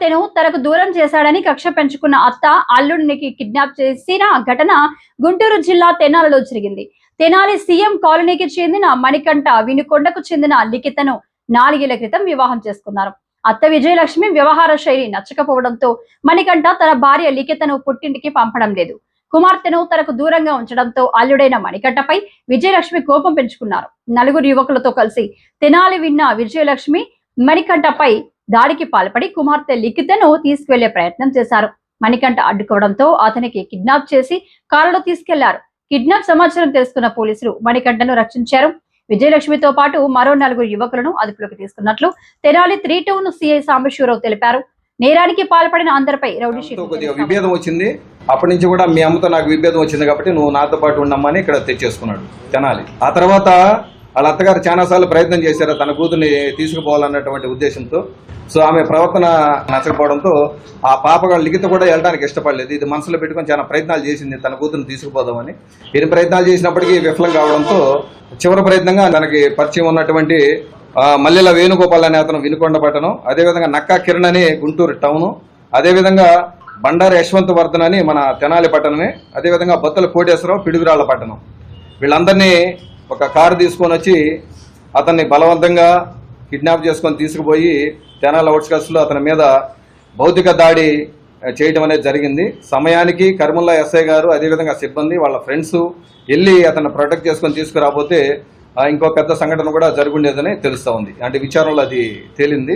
కుమార్తెను తనకు దూరం చేశాడని కక్ష పెంచుకున్న అత్త అల్లుడికి కిడ్నాప్ చేసిన ఘటన గుంటూరు జిల్లా తెనాలిలో జరిగింది. తెనాలి సీఎం కాలనీకి చెందిన మణికంఠ వినుకొండకు చెందిన లిఖితను 4 ఏళ్ల క్రితం వివాహం చేసుకున్నారు. అత్త విజయలక్ష్మి వ్యవహార శైలి నచ్చకపోవడంతో మణికంఠ తన భార్య లిఖితను పుట్టింటికి పంపడం లేదు. కుమార్తెను తనకు దూరంగా ఉంచడంతో అల్లుడైన మణికంఠపై విజయలక్ష్మి కోపం పెంచుకున్నారు. 4 యువకులతో కలిసి తెనాలి విన్న విజయలక్ష్మి మణికంఠపై దాడికి పాల్పడి కుమార్తె లిఖితను తీసుకువెళ్లే ప్రయత్నం చేశారు. మణికంఠ అడ్డుకోవడంతో అతనికి కిడ్నాప్ చేసి కారులో తీసుకెళ్లారు. కిడ్నాప్ సమాచారం తెలుసుకున్న పోలీసులు మణికంఠను రక్షించారు. విజయలక్ష్మితో పాటు మరో 4 యువకులను అదుపులోకి తీసుకున్నట్లు తెనాలి 3-2 సిఐ సాంబశివరావు తెలిపారు. నేరానికి పాల్పడిన అందరిపై రౌడీ షీట్ విభేదం వచ్చింది. అప్పటి నుంచి కూడా మీ అమ్మతో నాకు విభేదం వచ్చింది కాబట్టి నువ్వు నాతో పాటు ఉండమ్మని ఇక్కడ తెచ్చేసుకున్నాడు తెనాలి. ఆ తర్వాత వాళ్ళ అత్తగారు చాలాసార్లు ప్రయత్నం చేశారు తన కూతుర్ని తీసుకుపోవాలన్నటువంటి ఉద్దేశంతో. సో ఆమె ప్రవర్తన నచ్చకపోవడంతో ఆ పాపగా లిఖిత కూడా వెళ్ళడానికి ఇష్టపడలేదు. ఇది మనసులో పెట్టుకొని చాలా ప్రయత్నాలు చేసింది తన కూతురుని తీసుకుపోదామని. ఎన్ని ప్రయత్నాలు చేసినప్పటికీ విఫలం కావడంతో చివరి ప్రయత్నంగా తనకి పరిచయం ఉన్నటువంటి మల్లెల వేణుగోపాల్ అనే అతను వినుకొండ పట్టణం, అదేవిధంగా నక్కా కిరణ్ అని గుంటూరు టౌను, అదేవిధంగా బండారు యశ్వంత్ వర్ధన్ అని మన తెనాలి పట్టణమే, అదేవిధంగా బొత్తల కోటేశ్వరరావు పిడుగురాళ్ల పట్టణం, వీళ్ళందరినీ ఒక కారు తీసుకొని వచ్చి అతన్ని బలవంతంగా కిడ్నాప్ చేసుకొని తీసుకుపోయి తెనాలి అవుట్స్కట్స్ లో అతని మీద భౌతిక దాడి చేయడం అనేది జరిగింది. సమయానికి కర్ముల్లా ఎస్ఐ గారు అదేవిధంగా సిబ్బంది వాళ్ళ ఫ్రెండ్స్ వెళ్ళి అతన్ని ప్రొటెక్ట్ చేసుకొని తీసుకురాబోతే ఇంకో పెద్ద సంఘటన కూడా జరుగుండేదని తెలుస్తా ఉంది. అంటే విచారణలో అది తేలింది.